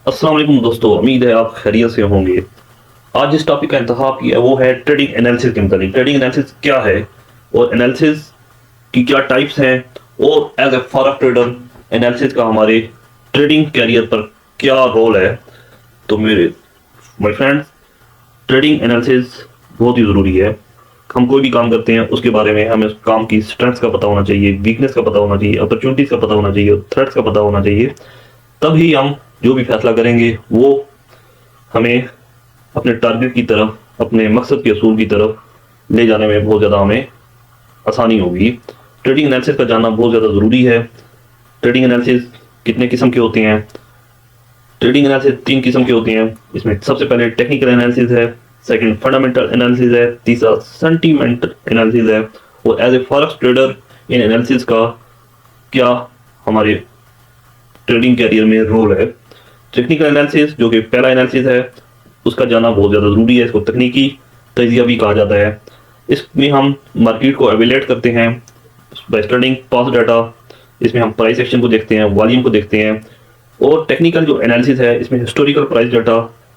अस्सलाम वालेकुम दोस्तों, उम्मीद है आप खैरियत से होंगे। आज जिस टॉपिक का इंतखाब किया वो है ट्रेडिंग एनालिसिस के मतलब। ट्रेडिंग एनालिसिस क्या है और एनालिसिस की क्या टाइप्स हैं और as a forex trader analysis का हमारे ट्रेडिंग कैरियर पर क्या रोल है। तो मेरे माय फ्रेंड्स, ट्रेडिंग एनालिसिस बहुत ही ज़रूरी है। हम कोई भी काम करते हैं उसके बारे में हमें उस काम की स्ट्रेंथ्स का पता होना चाहिए, वीकनेस का पता होना चाहिए, अपॉर्चुनिटीज का पता होना चाहिए, थ्रेट्स का पता होना चाहिए। तभी हम जो भी फैसला करेंगे वो हमें अपने टारगेट की तरफ, अपने मकसद के असूल की तरफ ले जाने में बहुत ज़्यादा हमें आसानी होगी। ट्रेडिंग एनालिसिस का जानना बहुत ज़्यादा ज़रूरी है। ट्रेडिंग एनालिसिस कितने किस्म के होते हैं? ट्रेडिंग एनालिसिस 3 किस्म के होते हैं। इसमें सबसे पहले टेक्निकल एनालिसिस है, सेकंड फंडामेंटल एनालिसिस है, तीसरा सेंटीमेंटल एनालिसिस है। और एज ए फॉरेक्स ट्रेडर इन एनालिसिस का क्या हमारे ट्रेडिंग कैरियर में रोल है। टेक्निकल एनालिसिस जो कि पहला एनालिसिस है, उसका जानना बहुत ज़्यादा ज़रूरी है। इसको तकनीकी तजिया भी कहा जाता है। इसमें हम मार्केट को एवेलेट करते हैं बाय स्टडिंग पास्ट डाटा। इसमें हम प्राइस एक्शन को देखते हैं, वॉल्यूम को देखते हैं। और टेक्निकल जो एनालिसिस है, इसमें हिस्टोरिकल प्राइस डाटा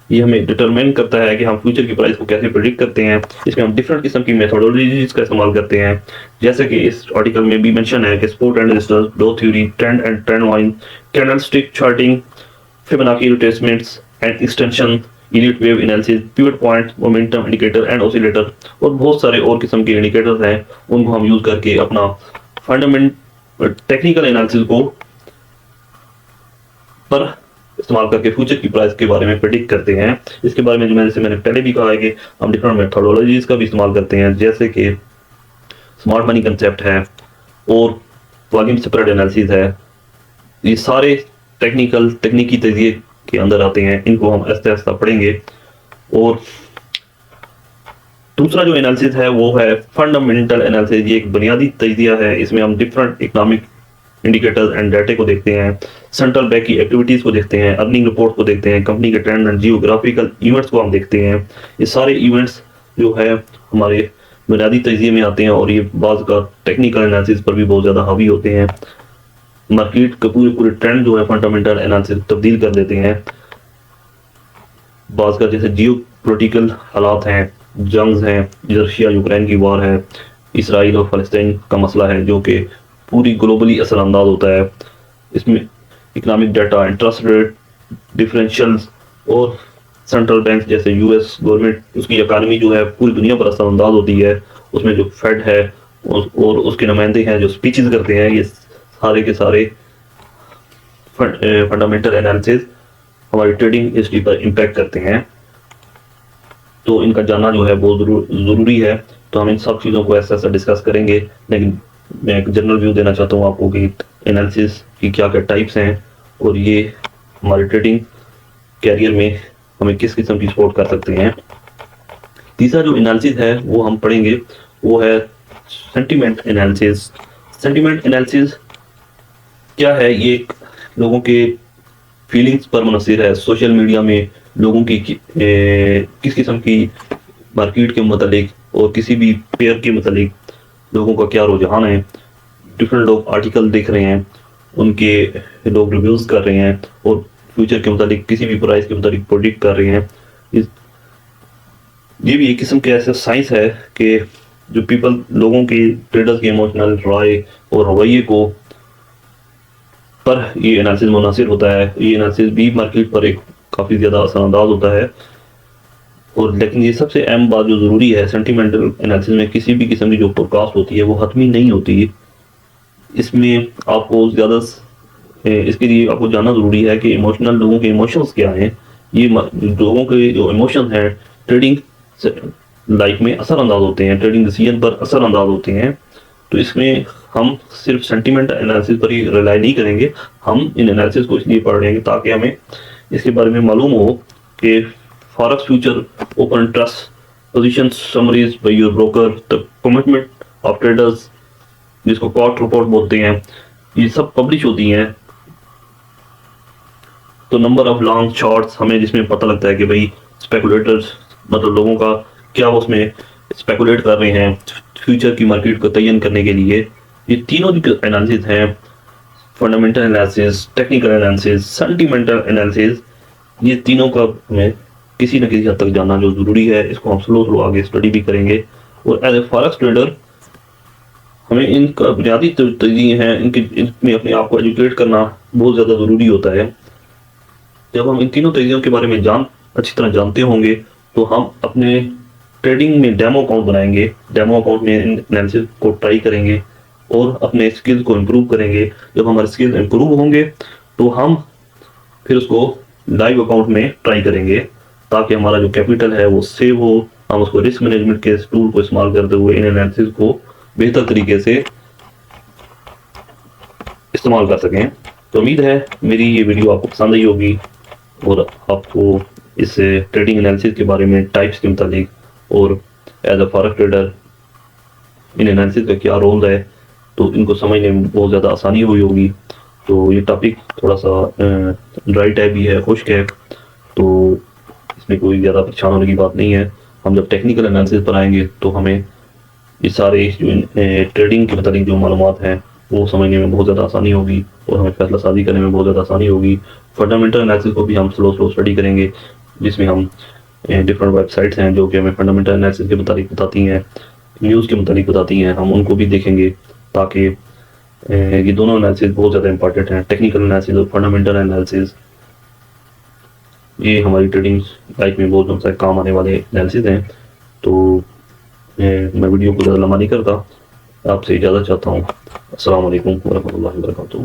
ये हमें डिटरमाइन करता है कि हम फ्यूचर की प्राइस को कैसे प्रिडिक्ट करते हैं। इसमें हम डिफरेंट किस्म की मेथोडोलॉजीज का इस्तेमाल करते हैं, जैसे कि इस आर्टिकल में भी मेंशन है कि support and resistance, Dow theory, trend and trend line, candlestick charting, Fibonacci retracements and extension, Elliott wave analysis, pivot point, momentum indicator and oscillator और बहुत सारे और किस्म के इंडिकेटर्स हैं। उनको हम यूज करके अपना फंडामेंट टेक्निकल एनालिसिस को पर इस्तेमाल करके फ्यूचर की प्राइस के बारे में प्रेडिक्ट करते हैं। इसके बारे में जो मैंने पहले भी कहा है कि हम डिफरेंट मेथोडोलॉजीज का भी इस्तेमाल करते हैं, जैसे कि स्मार्ट मनी कंसेप्ट है और वॉल्यूम स्प्रेड एनालिसिस है। ये सारे तकनीकी तजिए के अंदर आते हैं। इनको हम आहिस्ता आहिस्ता पढ़ेंगे। और दूसरा जो एनालिसिस है वो है फंडामेंटल एनालिसिस। ये एक बुनियादी तजिया है। इसमें हम डिफरेंट इकोनॉमिक इंडिकेटर्स एंड डाटे को देखते हैं, सेंट्रल बैंक की एक्टिविटीज को देखते हैं, अर्निंग रिपोर्ट को देखते हैं, कंपनी के ट्रेंड एंड जियोग्राफिकल इवेंट्स को हम देखते हैं। ये सारे इवेंट्स जो है हमारे बुनियादी तजिए में आते हैं और ये बाज़ का टेक्निकल एनालिसिस पर भी बहुत ज़्यादा हावी होते हैं। मार्केट के पूरे ट्रेंड जो है फंडामेंटल एनालिसिस तब्दील कर देते हैं। बाज़ का जैसे जियो पोलिटिकल हालात हैं, जंग्स हैं, रशिया यूक्रेन की वार है, इसराइल और फ़लस्तीन का मसला है जो कि पूरी ग्लोबली असरअंदाज होता है। इसमें economic data, interest rate differentials और सेंट्रल बैंक जैसे यूएस गवर्नमेंट, उसकी इकानमी जो है पूरी दुनिया पर असरअंदाज होती है। उसमें जो फेड है और उसके नुमाइंदे हैं जो स्पीचेस करते हैं, ये सारे के सारे फंडामेंटल एनालिसिस हमारी ट्रेडिंग हिस्ट्री पर इम्पैक्ट करते हैं। तो इनका जानना जो है बहुत ज़रूरी है। तो हम इन सब चीज़ों को ऐसा ऐसा डिस्कस करेंगे, लेकिन मैं एक जनरल व्यू देना चाहता हूँ आपको कि एनालिसिस की क्या क्या टाइप्स हैं और ये हमारे ट्रेडिंग कैरियर में हमें किस किस्म की सपोर्ट कर सकते हैं। तीसरा जो एनालिसिस है वो हम पढ़ेंगे वो है सेंटीमेंट एनालिसिस। सेंटीमेंट एनालिसिस क्या है? ये लोगों के फीलिंग्स पर मुनहसर है। सोशल मीडिया में लोगों की किस किस्म की मार्केट के मतलब और किसी भी पेयर के मतलब लोगों का क्या रुझान है। डिफरेंट लोग आर्टिकल देख रहे हैं, उनके लोग रिव्यूज कर रहे हैं और फ्यूचर के मतलब किसी भी प्राइस के मतलब प्रोडिक्ट कर रहे हैं। ये भी एक किस्म के ऐसे साइंस है कि जो लोगों की ट्रेडर्स के इमोशनल राय और रवैये को पर ये एनालिसिस मुनासिर होता है। ये एनालिसिस भी मार्केट पर एक काफ़ी ज़्यादा असरअंदाज होता है। और लेकिन ये सबसे अहम बात जो ज़रूरी है, सेंटीमेंटल एनालिसिस में किसी भी किस्म की जो फोरकास्ट होती है वो हतमी नहीं होती। इसमें आपको इसके लिए आपको जानना ज़रूरी है कि इमोशनल लोगों के इमोशंस क्या हैं। ये लोगों के जो इमोशन हैं ट्रेडिंग लाइफ में असरअंदाज होते हैं, ट्रेडिंग डिसीजन पर असरअंदाज होते हैं। तो इसमें हम सिर्फ सेंटीमेंट एनालिसिस पर ही रिलाई नहीं करेंगे। हम इन एनालिसिस को इसलिए पढ़ रहे हैं ताकि हमें इसके बारे में मालूम हो कि forex future open interest position summaries by your broker, the commitment of traders जिसको कॉट रिपोर्ट बोलते हैं, ये सब पब्लिश होती हैं। तो नंबर ऑफ लॉन्ग शॉर्ट्स हमें जिसमें पता लगता है कि भाई स्पेकुलेटर्स मतलब लोगों का क्या उसमें स्पेकुलेट कर रहे हैं फ्यूचर की मार्केट को तयन करने के लिए। ये तीनों एनालिसिस हैं, fundamental analysis, technical analysis, sentimental analysis. یہ تینوں کا ہمیں کسی نہ کسی حد تک جاننا جو ضروری ہے. اس کو ہم سلو آگے اسٹڈی بھی کریں گے. اور ایز اے فارکس ٹریڈر ہمیں ان کا بنیادی تجزیے ہیں، ان میں اپنے آپ کو ایجوکیٹ کرنا بہت زیادہ ضروری ہوتا ہے. جب ہم ان تینوں تجزیوں کے بارے میں اچھی طرح جانتے ہوں گے تو ہم اپنے ٹریڈنگ میں ڈیمو اکاؤنٹ بنائیں گے. ڈیمو اکاؤنٹ میں انالیسس کو ٹرائی کریں گے اور اپنے اسکلز کو امپروو کریں گے. جب ہمارے اسکلز امپروو ہوں گے تو ہم پھر اس کو لائیو اکاؤنٹ میں ٹرائی کریں گے تاکہ ہمارا جو کیپٹل ہے وہ سیو ہو. ہم اس کو رسک مینجمنٹ کے ٹول کو استعمال کرتے ہوئے ان انالیسس کو بہتر طریقے سے استعمال کر سکیں. تو امید ہے میری یہ ویڈیو آپ کو پسند آئی ہوگی اور آپ کو اس ٹریڈنگ انالیسس کے بارے میں ٹائپس کے متعلق اور as a forex trader in analysis کا کیا رول ہے تو ان کو سمجھنے میں بہت زیادہ آسانی ہوئی ہوگی. تو یہ ٹاپک تھوڑا سا ڈرائی ٹائپ بھی ہے، خشک ہے، تو اس میں کوئی زیادہ پریشان ہونے کی بات نہیں ہے. ہم جب ٹیکنیکل انالیسس پر آئیں گے تو ہمیں یہ سارے جو ٹریڈنگ کے متعلق جو معلومات ہیں وہ سمجھنے میں بہت زیادہ آسانی ہوگی اور ہمیں فیصلہ سازی کرنے میں بہت زیادہ آسانی ہوگی. فنڈامنٹل انالیسس کو بھی ہم سلو اسٹڈی کریں گے جس میں ہم ڈفرنٹ ویب سائٹس ہیں جو کہ ہمیں فنڈامنٹل انالیسس کے متعلق بتاتی ہیں، نیوز کے متعلق بتاتی ہیں، ہم ان کو بھی دیکھیں گے تاکہ یہ دونوں انالیسس بہت زیادہ امپارٹنٹ ہیں. ٹیکنیکل انالیسس اور فنڈامنٹل انالیسس یہ ہماری ٹریڈنگ لائف میں بہت زیادہ کام آنے والے انالیسس ہیں. تو میں ویڈیو کو زیادہ لمبا نہیں کرتا، آپ سے اجازت چاہتا ہوں. السلام علیکم ورحمۃ اللہ وبرکاتہ.